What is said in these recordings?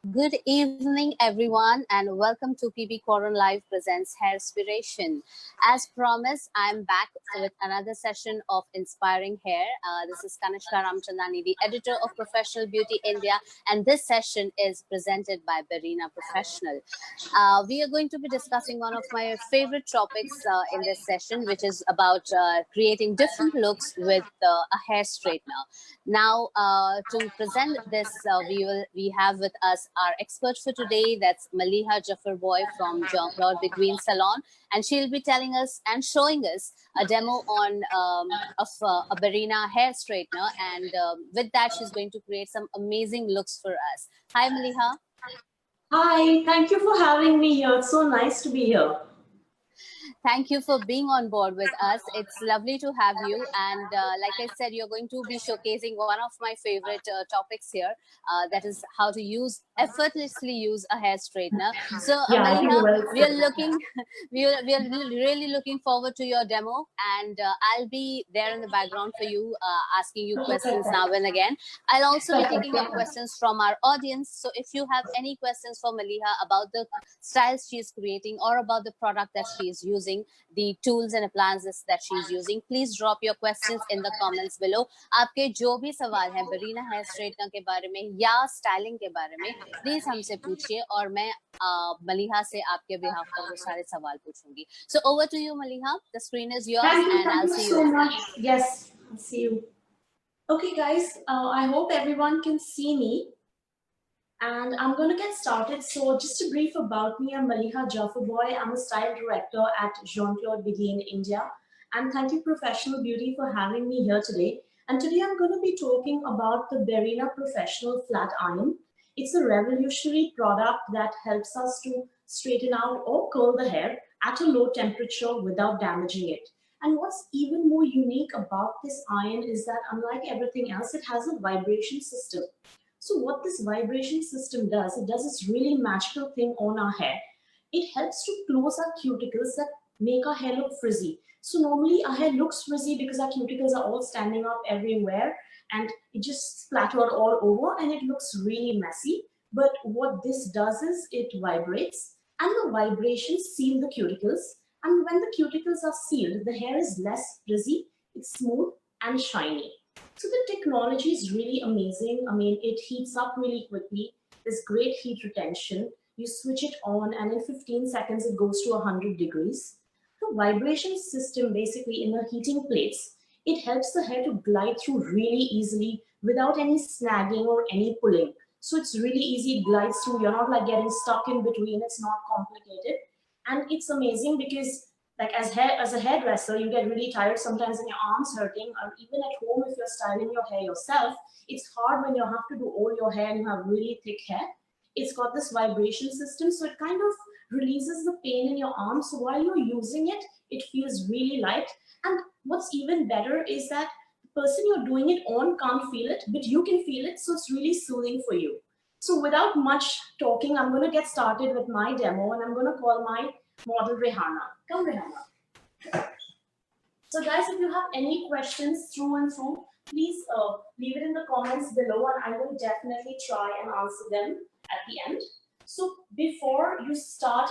Good evening, everyone, and welcome to PB Coron Live presents Hairspiration. As promised, I'm back with another session of Inspiring Hair. This is Kanishka Ramchandani, the editor of Professional Beauty India, and this session is presented by Berina Professional. We are going to be discussing one of my favorite topics in this session, which is about creating different looks with a hair straightener. Now, to present this, we have with us our expert for today. That's Malheeha Jafferbhoy from Jean-Claude the Green Salon, and she'll be telling us and showing us a demo on of a Berina hair straightener. And with that, she's going to create some amazing looks for us. Hi, Malheeha. Hi, thank you for having me here. It's so nice to be here. Thank you for being on board with us. It's lovely to have you. And like I said, you're going to be showcasing one of my favorite topics here. That is how to effortlessly use a hair straightener. So, Yeah, I think Malheeha, well we are looking, we are really looking forward to your demo. And I'll be there in the background for you, asking you questions now and again. I'll also be taking up questions from our audience. So if you have any questions for Malheeha about the styles she's creating or about the product that she is using, the tools and appliances that she's using, please drop your questions in the comments below. आपके जो भी सवाल हैं बरीना hair straightener के बारे में या styling के बारे में प्लीज हमसे पूछिए और मैं मलिहा से आपके बिहाफ पर वो सारे सवाल पूछूंगी. So over to you, Malheeha. The screen is yours. Thank you so much. Yes, I'll see you. Okay, guys, I hope everyone can see me. And I'm going to get started. So just a brief about me, I'm Malheeha Jafferbhoy. I'm a style director at Jean-Claude Green India. And thank you, Professional Beauty, for having me here today. And today I'm going to be talking about the Berina Professional Flat Iron. It's a revolutionary product that helps us to straighten out or curl the hair at a low temperature without damaging it. And what's even more unique about this iron is that unlike everything else, it has a vibration system. So what this vibration system does, it does this really magical thing on our hair. It helps to close our cuticles that make our hair look frizzy. So normally our hair looks frizzy because our cuticles are all standing up everywhere and it just splattered all over and it looks really messy. But what this does is it vibrates and the vibrations seal the cuticles. And when the cuticles are sealed, the hair is less frizzy, it's smooth and shiny. So the technology is really amazing. I mean, it heats up really quickly. There's great heat retention. You switch it on and in 15 seconds, it goes to 100 degrees. The vibration system basically in the heating plates, it helps the hair to glide through really easily without any snagging or any pulling. So it's really easy, it glides through. You're not like getting stuck in between. It's not complicated. And it's amazing because like as a hairdresser, you get really tired sometimes and your arms hurting, or even at home if you're styling your hair yourself, it's hard when you have to do all your hair and you have really thick hair. It's got this vibration system, so it kind of releases the pain in your arms. So while you're using it, it feels really light. And what's even better is that the person you're doing it on can't feel it, but you can feel it, so it's really soothing for you. So without much talking, I'm going to get started with my demo and I'm going to call my model Rihanna. Come, Rihanna. So guys, if you have any questions through and through, please leave it in the comments below and I will definitely try and answer them at the end. So before you start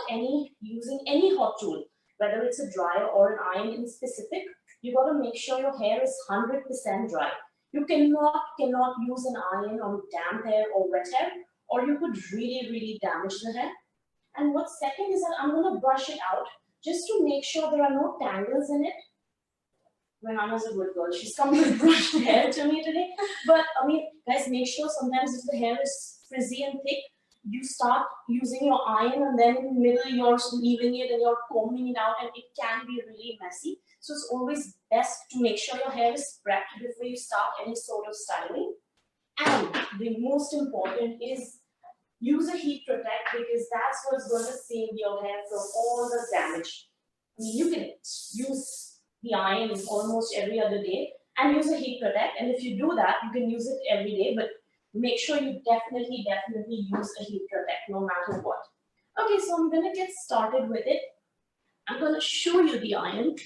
using any hot tool, whether it's a dryer or an iron in specific, you got to make sure your hair is 100% dry. You cannot use an iron on damp hair or wet hair, or you could really damage the hair. And what's second is that I'm going to brush it out just to make sure there are no tangles in it. Rihanna's a good girl. She's come with brushed hair to me today. But I mean, guys, make sure sometimes if the hair is frizzy and thick, you start using your iron and then in the middle you're leaving it and you're combing it out and it can be really messy. So it's always best to make sure your hair is prepped before you start any sort of styling. And the most important is use a heat protect because that's what's going to save your hair from all the damage. I mean, you can use the iron almost every other day and use a heat protect. And if you do that, you can use it every day, but make sure you definitely use a heat protect no matter what. Okay, so I'm going to get started with it. I'm going to show you the iron.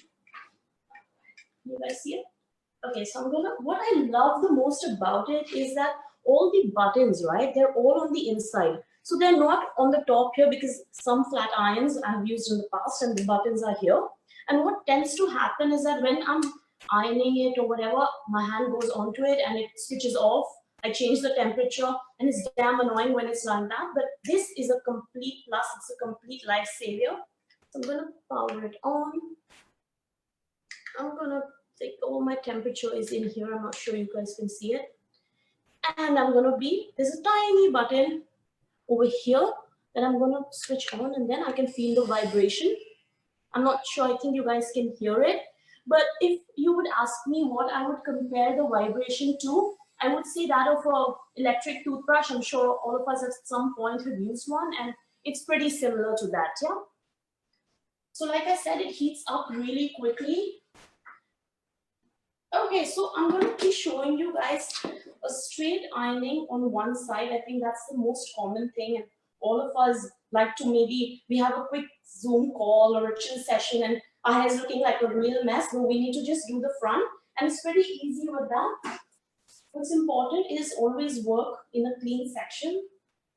You guys see it? Okay, so what I love the most about it is that all the buttons, right, they're all on the inside. So they're not on the top here because some flat irons I've used in the past and the buttons are here. And what tends to happen is that when I'm ironing it or whatever, my hand goes onto it and it switches off. I change the temperature and it's damn annoying when it's like that. But this is a complete plus. It's a complete life savior. So I'm gonna power it on. I'm gonna take, oh, my temperature is in here. I'm not sure you guys can see it. And I'm gonna there's a tiny button over here that I'm gonna switch on, and then I can feel the vibration. I'm not sure, I think you guys can hear it. But if you would ask me what I would compare the vibration to, I would say that of an electric toothbrush. I'm sure all of us at some point have used one, and it's pretty similar to that, yeah? So like I said, it heats up really quickly. Okay, so I'm going to be showing you guys a straight ironing on one side. I think that's the most common thing, and all of us like to, maybe we have a quick Zoom call or a chill session and our hair is looking like a real mess, but we need to just do the front, and it's pretty easy with that. What's important is always work in a clean section.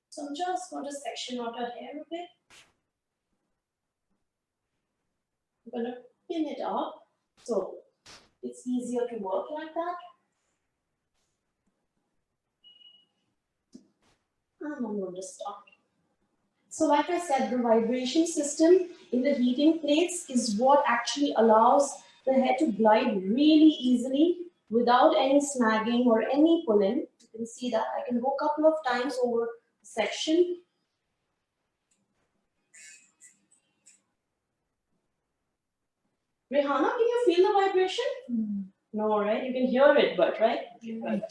So I'm just going to section out her hair a bit. I'm going to pin it up so it's easier to work like that. And I'm going to start. So like I said, the vibration system in the heating plates is what actually allows the hair to glide really easily without any snagging or any pulling. You can see that I can go a couple of times over the section. Rihanna, can you feel the vibration? No, right? You can hear it, but right? Right.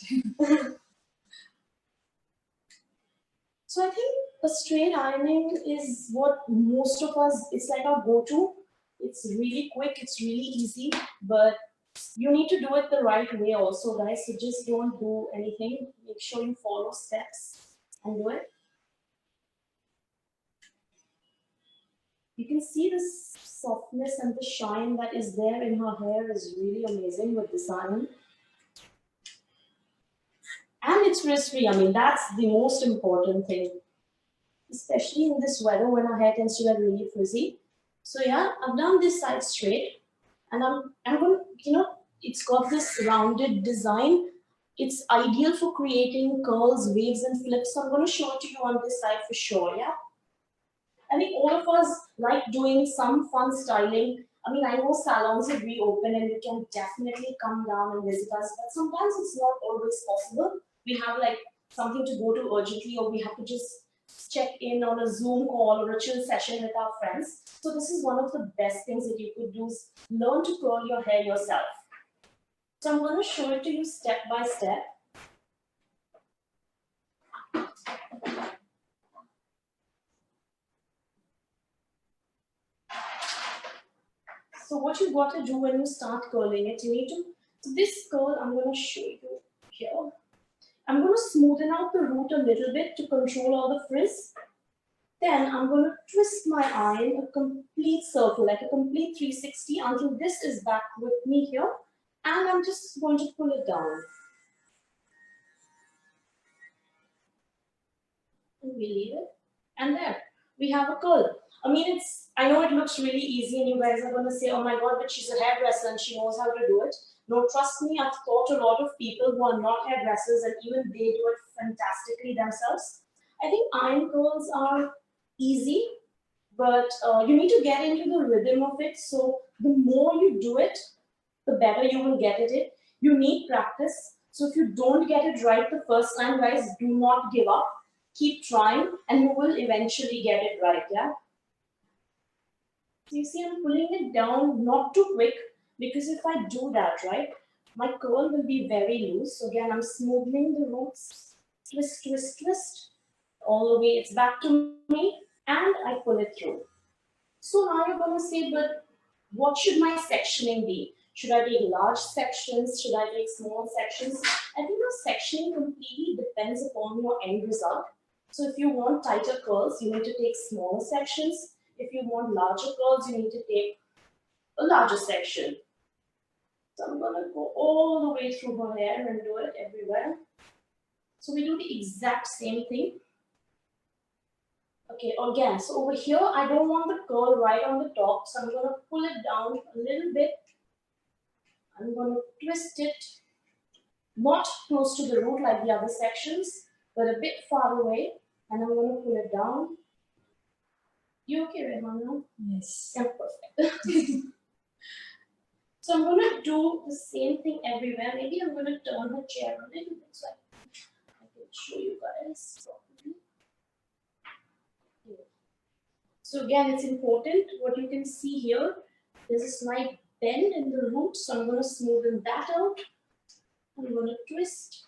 So I think a straight ironing is what most of us, it's like our go-to. It's really quick, it's really easy, but you need to do it the right way also, guys. So just don't do anything. Make sure you follow steps and do it. You can see the softness and the shine that is there in her hair is really amazing with this iron. And it's frizz-free. I mean, that's the most important thing, especially in this weather when our hair tends to get really frizzy. So yeah, I've done this side straight, and I'm going to, it's got this rounded design. It's ideal for creating curls, waves, and flips. So I'm going to show it to you on this side for sure, yeah? I think all of us like doing some fun styling. I mean, I know salons have reopened and you can definitely come down and visit us, but sometimes it's not always possible. We have like something to go to urgently, or we have to just check in on a Zoom call or a chill session with our friends. So this is one of the best things that you could do, is learn to curl your hair yourself. So I'm going to show it to you step by step. So what you've got to do when you start curling it, you need to, so this curl I'm going to show you here. I'm going to smoothen out the root a little bit to control all the frizz. Then I'm going to twist my iron a complete circle, like a complete 360, until this is back with me here. And I'm just going to pull it down. And we leave it. And there, we have a curl. I mean, I know it looks really easy and you guys are going to say, oh my God, but she's a hairdresser and she knows how to do it. No, trust me, I've taught a lot of people who are not hairdressers and even they do it fantastically themselves. I think iron curls are easy, but you need to get into the rhythm of it. So the more you do it, the better you will get at it. You need practice. So if you don't get it right the first time, guys, do not give up. Keep trying and you will eventually get it right, yeah? So you see, I'm pulling it down, not too quick, because if I do that, right, my curl will be very loose. So again, I'm smoothing the roots, twist, twist, twist, all the way, it's back to me, and I pull it through. So now you're going to say, but what should my sectioning be? Should I take large sections? Should I take small sections? I think your sectioning completely depends upon your end result. So if you want tighter curls, you need to take smaller sections. If you want larger curls, you need to take a larger section. So I'm going to go all the way through her hair and do it everywhere. So we do the exact same thing. Okay, again, so over here, I don't want the curl right on the top, so I'm going to pull it down a little bit. I'm going to twist it, not close to the root like the other sections, but a bit far away, and I'm going to pull it down. You okay, Rehana? Yes. Yeah, perfect. So I'm going to do the same thing everywhere. Maybe I'm going to turn the chair a little bit so I can show you guys properly. So again, it's important what you can see here. There's a slight bend in the root, so I'm going to smoothen that out. I'm going to twist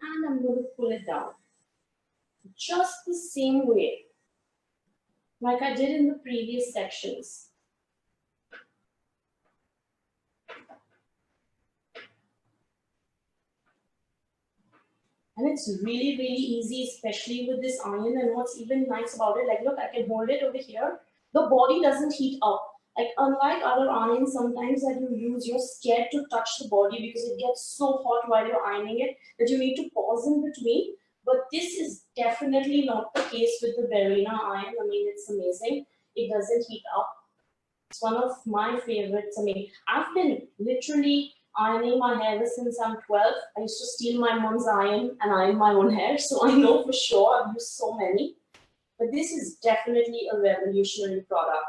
and I'm going to pull it down. Just the same way, like I did in the previous sections. And it's really, really easy, especially with this iron. And what's even nice about it, like look, I can hold it over here. The body doesn't heat up. Like unlike other irons, sometimes that you use, you're scared to touch the body because it gets so hot while you're ironing it that you need to pause in between. But this is definitely not the case with the Berina iron. I mean, it's amazing. It doesn't heat up. It's one of my favorites. I mean, I've been literally ironing my hair ever since I'm 12. I used to steal my mom's iron and iron my own hair, so I know for sure I've used so many. But this is definitely a revolutionary product.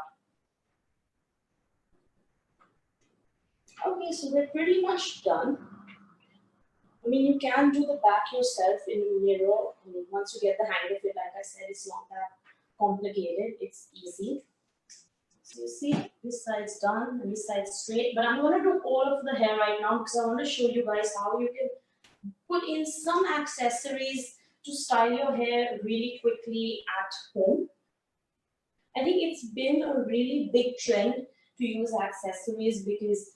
Okay, so we're pretty much done. I mean, you can do the back yourself in a mirror. I mean, once you get the hang of it, like I said, it's not that complicated. It's easy. So you see, this side's done and this side's straight. But I'm going to do all of the hair right now because I want to show you guys how you can put in some accessories to style your hair really quickly at home. I think it's been a really big trend to use accessories because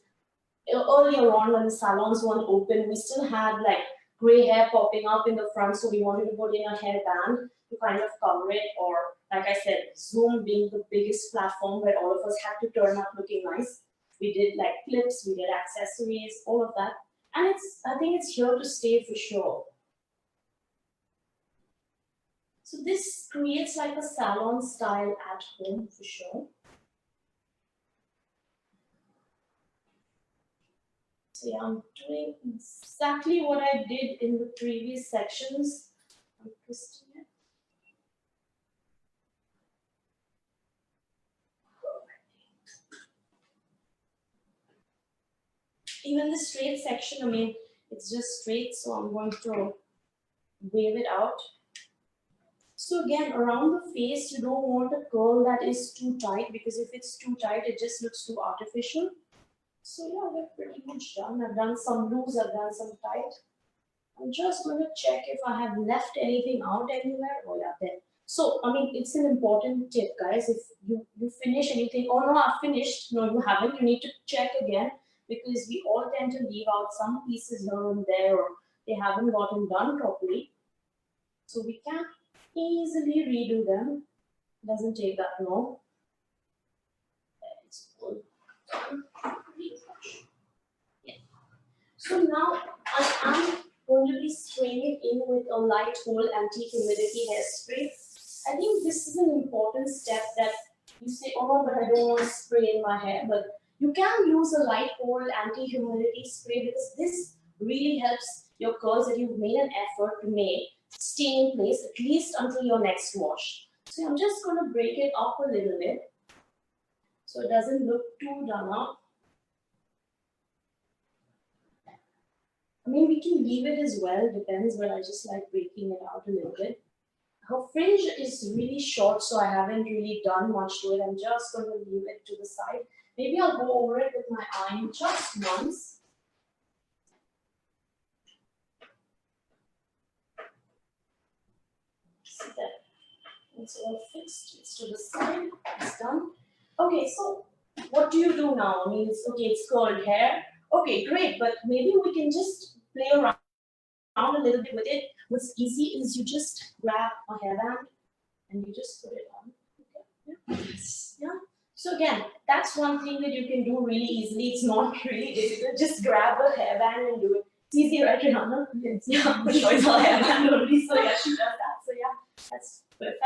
earlier on when the salons weren't open, we still had like gray hair popping up in the front, so we wanted to put in a hairband to kind of cover it, or like I said, Zoom being the biggest platform where all of us had to turn up looking nice. We did like clips, we did accessories, all of that. And I think it's here to stay for sure. So this creates like a salon style at home for sure. So yeah, I'm doing exactly what I did in the previous sections. I'm twisting it. Even the straight section, I mean, it's just straight, so I'm going to wave it out. So again, around the face, you don't want a curl that is too tight because if it's too tight, it just looks too artificial. So yeah, we're pretty much done. I've done some loose, I've done some tight. I'm just going to check if I have left anything out anywhere. Oh yeah, there. So, I mean, it's an important tip, guys. If you finish anything, oh no, I've finished. No, you haven't. You need to check again because we all tend to leave out some pieces here and there or they haven't gotten done properly. So we can easily redo them. Doesn't take that long. It's all done. Yeah. So now I am going to be spraying it in with a light hold anti-humidity hairspray. I think this is an important step that you say, oh, but I don't want to spray in my hair. But you can use a light hold anti-humidity spray because this really helps your curls that you've made an effort to make stay in place at least until your next wash. So I'm just going to break it up a little bit so it doesn't look too done up. I mean, we can leave it as well, depends, but I just like breaking it out a little bit. Her fringe is really short, so I haven't really done much to it. I'm just going to leave it to the side. Maybe I'll go over it with my iron just once. So that it's all fixed, it's to the side, it's done. Okay, so what do you do now? I mean, it's okay, it's curled hair. Okay, great, but maybe we can just play around a little bit with it. What's easy is you just grab a hairband and you just put it on. Okay. Yeah. So again, that's one thing that you can do really easily. It's not really difficult. Just grab a hairband and do it. It's easy, right, Rihanna? Yes. Yeah, for sure. It's a hairband already. So yeah, she does that. So yeah, that's perfect.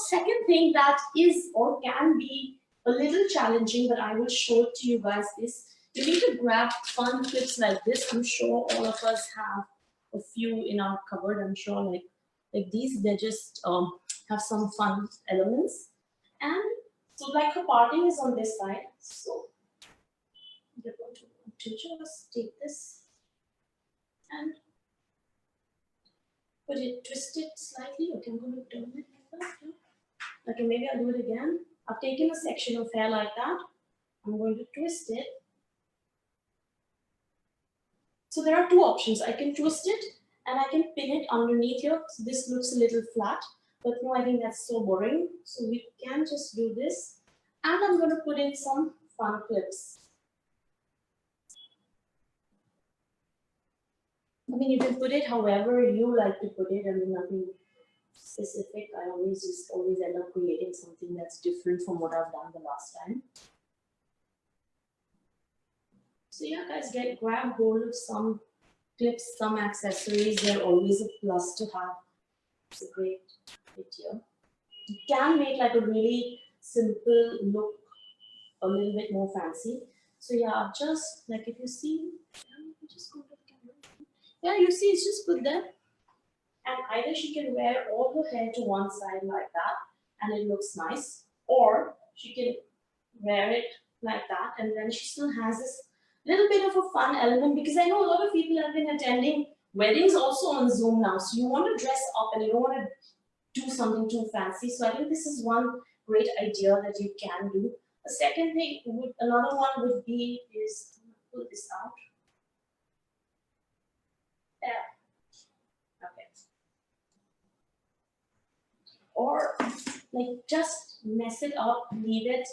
Second thing that is or can be a little challenging, but I will show it to you guys, is you need to grab fun clips like this. I'm sure all of us have a few in our cupboard. I'm sure like these, they just have some fun elements. And so like her parting is on this side. So you're going to just take this and put it, twist it slightly. Okay, I'm going to turn it like that. Yeah. Okay, maybe I'll do it again. I've taken a section of hair like that. I'm going to twist it. So there are two options. I can twist it and I can pin it underneath here. So this looks a little flat, but no, I think that's so boring. So we can just do this. And I'm going to put in some fun clips. I mean, you can put it however you like to put it. I mean, nothing specific. I always end up creating something that's different from what I've done the last time. So yeah, guys, grab hold of some clips, some accessories. They're always a plus to have. It's a great idea. You can make like a really simple look a little bit more fancy. So yeah, just like if you see, just go to the camera. Yeah, you see, it's just put there. And either she can wear all her hair to one side like that and it looks nice, or she can wear it like that and then she still has this little bit of a fun element, because I know a lot of people have been attending weddings also on Zoom now. So you want to dress up and you don't want to do something too fancy. So I think this is one great idea that you can do. The second thing, another one would be is, pull this out. There. Okay. Or like just mess it up, leave it,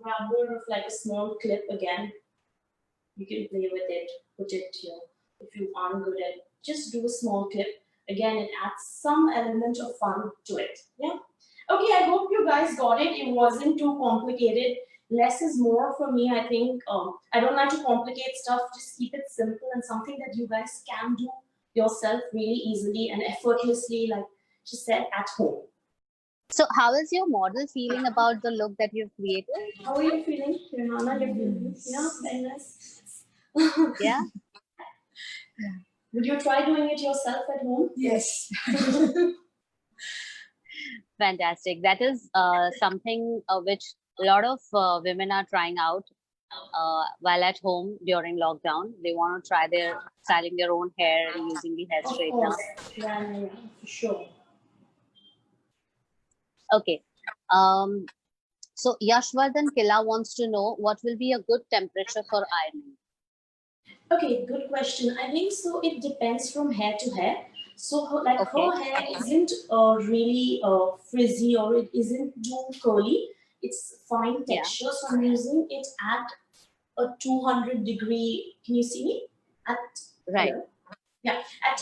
grab hold of like a small clip again. You can play with it, put it here. If you aren't good at it, just do a small clip. Again, it adds some element of fun to it. Yeah. Okay, I hope you guys got it. It wasn't too complicated. Less is more for me, I think. I don't like to complicate stuff. Just keep it simple and something that you guys can do yourself really easily and effortlessly, like she said, at home. So how is your model feeling about the look that you've created? How are you feeling, Rihanna? Yeah, very nice. Yeah. Would you try doing it yourself at home? Yes. Fantastic. That is something which a lot of women are trying out while at home during lockdown. They want to try their styling their own hair using the hair Of straightener. course. Yeah, for sure. Okay. So Yashvardhan Killa wants to know what will be a good temperature for ironing. Okay, good question. I think so. It depends from hair to hair. So, her hair isn't really frizzy or it isn't too curly. It's fine texture. So I'm using it at a 200-degree. Can you see me? At Right. hello? Yeah, at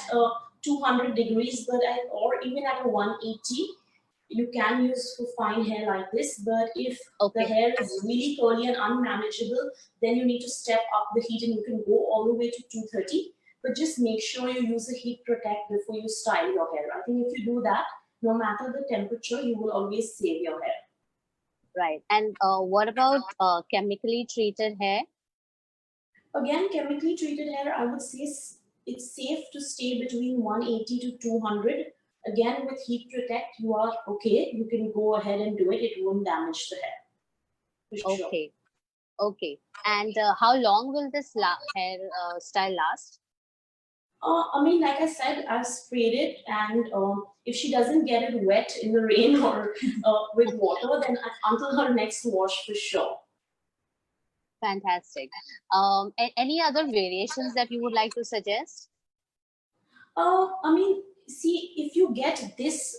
200 degrees, or even at a 180. You can use for fine hair like this, but if the hair is really curly and unmanageable, then you need to step up the heat and you can go all the way to 230. But just make sure you use a heat protect before you style your hair. I think if you do that, no matter the temperature, you will always save your hair. Right. And what about chemically treated hair? Again, chemically treated hair, I would say it's safe to stay between 180 to 200. Again, with heat protect, you are okay. You can go ahead and do it. It won't damage the hair. For sure. Okay. And how long will this hair style last? I mean, like I said, I've sprayed it, and if she doesn't get it wet in the rain or with water, then until her next wash for sure. Fantastic. Any other variations that you would like to suggest? I mean, see, if you get this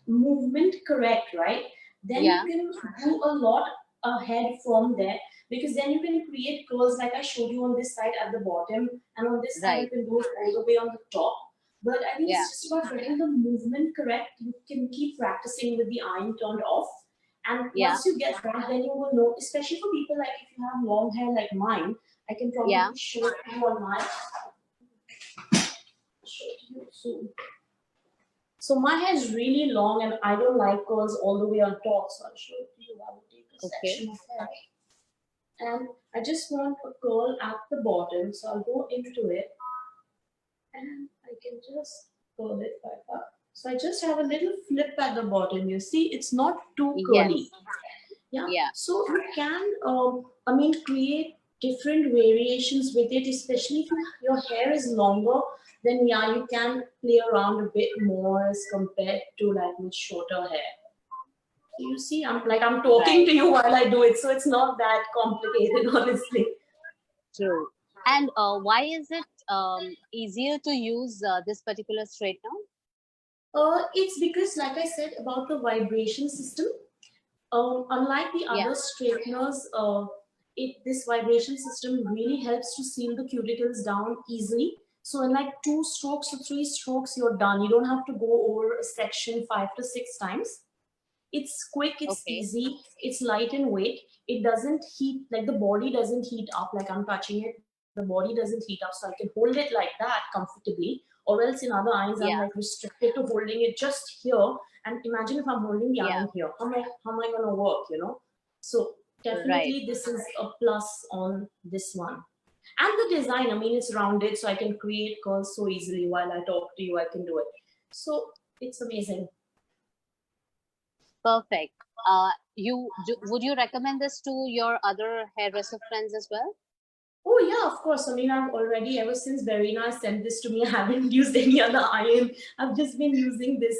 movement correct, right? Then you can do a lot ahead from there, because then you can create curls like I showed you on this side at the bottom, and on this side you can do it all the way on the top. But I think it's just about getting the movement correct. You can keep practicing with the iron turned off. And once you get that, then you will know, especially for people like if you have long hair like mine, I can probably show you on my show you soon. So my hair is really long and I don't like curls all the way on top. So I'll show it to you. I will take a Okay. section of hair. And I just want a curl at the bottom. So I'll go into it and I can just curl it back up. So I just have a little flip at the bottom. You see, it's not too curly. Yes. Yeah. Yeah. So you can, create different variations with it, especially if your hair is longer. Then yeah, you can play around a bit more as compared to like with shorter hair. So you see, I'm talking Right. to you while I do it, so it's not that complicated, honestly. True. And why is it easier to use this particular straightener? It's because, like I said, about the vibration system. Unlike the Yeah. other straighteners, this vibration system really helps to seal the cuticles down easily. So in like 2 strokes or 3 strokes, you're done. You don't have to go over a section 5 to 6 times. It's quick, it's Okay. easy, it's light in weight. It doesn't heat, like the body doesn't heat up like I'm touching it. The body doesn't heat up, so I can hold it like that comfortably. Or else in other irons, I'm like Yeah. restricted to holding it just here. And imagine if I'm holding the Yeah. iron here. How am I gonna work? So Right. definitely this is a plus on this one. And the design, I mean, it's rounded, so I can create curls so easily while I talk to you. I can do it. So it's amazing. Perfect. Would you recommend this to your other hairdresser friends as well? Oh yeah, of course. I mean, I've already ever since Berina sent this to me, I haven't used any other iron. I've just been using this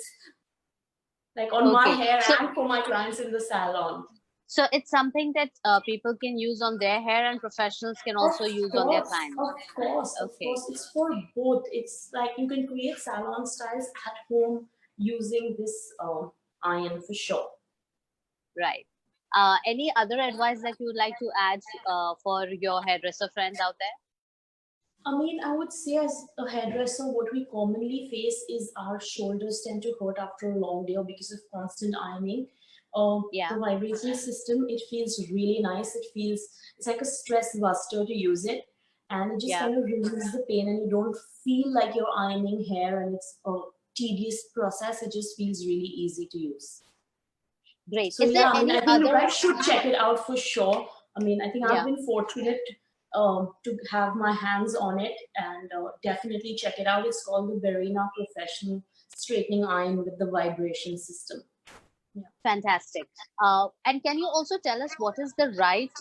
like on my Okay. hair So and for my clients in the salon. so it's something that people can use on their hair and professionals can Of also use on their course, clients. of course, of Okay. course. It's for both. It's like you can create salon styles at home using this iron for sure. Right. Any other advice that you would like to add for your hairdresser friends out there? I mean, I would say as a hairdresser, what we commonly face is our shoulders tend to hurt after a long day or because of constant ironing. The Yeah. vibration system, it feels really nice. It's like a stress buster to use it. And it just Yeah. kind of removes the pain and you don't feel like you're ironing hair and it's a tedious process. It just feels really easy to use. Great. So Is there yeah, I mean, any I think you other? guys should check it out for sure. I mean, I think I've Yeah. been fortunate to have my hands on it, and definitely check it out. It's called the Berina Professional Straightening Iron with the vibration system. Yeah. Fantastic. And can you also tell us what is the right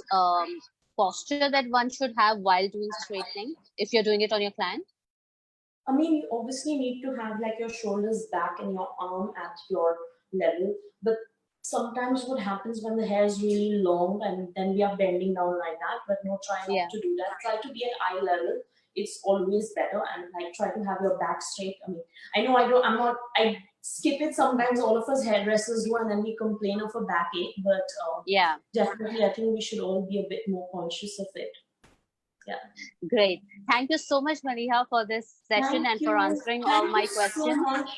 posture that one should have while doing straightening if you're doing it on your client? I mean, you obviously need to have like your shoulders back and your arm at your level. But sometimes what happens when the hair is really long and then we are bending down like that, but no, try not Yeah. to do that. Try to be at eye level. It's always better and like try to have your back straight. I mean, I know I skip it sometimes. All of us hairdressers do, and then we complain of a backache. But Yeah. definitely, I think we should all be a bit more conscious of it. Yeah. Great. Thank you so much, Malheeha, for this session Thank and for you. answering all Thank you my so questions. much.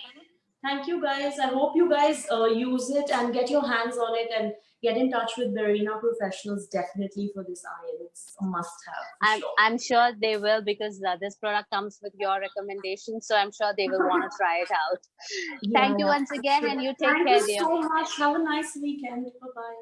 Thank you, guys. I hope you guys use it and get your hands on it and get in touch with Berina professionals definitely for this iron. It's a must have for sure. I'm sure they will because this product comes with your recommendation. So I'm sure they will want to try it out. Yeah, Thank you yeah, once for again, sure. and you take Thank you care, dear. so much. Have a nice weekend. Bye bye.